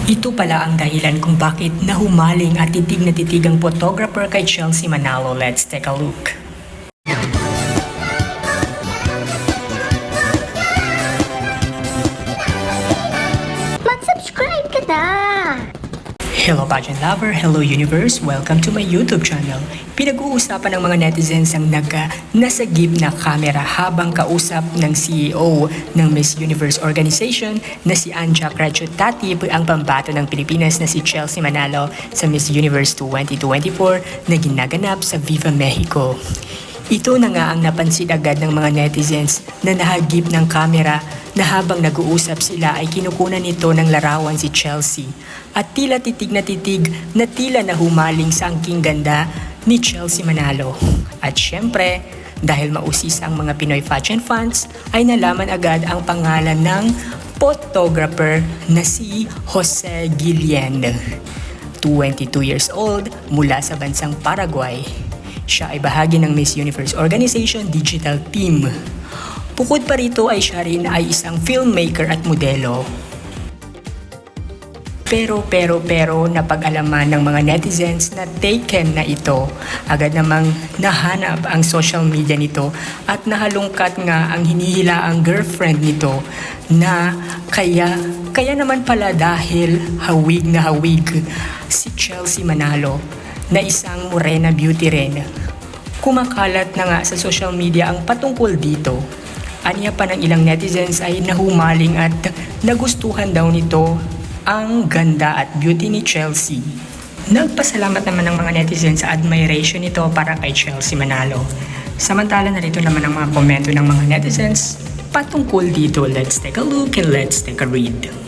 Ito pala ang dahilan kung bakit nahumaling at titig na titig ang photographer kay Chelsea Manalo. Let's take a look. Mag-subscribe ka na! Hello pageant lover, hello universe, welcome to my YouTube channel. Pinag-uusapan ng mga netizens ang nasagip na camera habang kausap ng CEO ng Miss Universe Organization na si Anja Cratchit-Tatip ang pambato ng Pilipinas na si Chelsea Manalo sa Miss Universe 2024 na ginaganap sa Viva Mexico. Ito na nga ang napansin agad ng mga netizens na nahagip ng camera na habang nag-uusap sila ay kinukunan nito ng larawan si Chelsea at tila titig na tila nahumaling sa angking ganda ni Chelsea Manalo. At syempre, dahil mausisa ang mga Pinoy fashion fans, ay nalaman agad ang pangalan ng photographer na si Jose Guillen, 22 years old, mula sa bansang Paraguay. Siya ay bahagi ng Miss Universe Organization Digital Team. Bukod pa rito ay siya rin ay isang filmmaker at modelo. Pero napag-alaman ng mga netizens na taken na ito, agad namang nahanap ang social media nito at nahalungkat nga ang hinihilaang girlfriend nito na kaya naman pala dahil hawig na hawig si Chelsea Manalo na isang morena beauty rin. Kumakalat na nga sa social media ang patungkol dito. Aniya pa ng ilang netizens ay nahumaling at nagustuhan daw nito ang ganda at beauty ni Chelsea. Nagpasalamat naman ng mga netizens sa admiration nito para kay Chelsea Manalo. Samantala narito naman ang mga komento ng mga netizens patungkol dito. Let's take a look and let's take a read.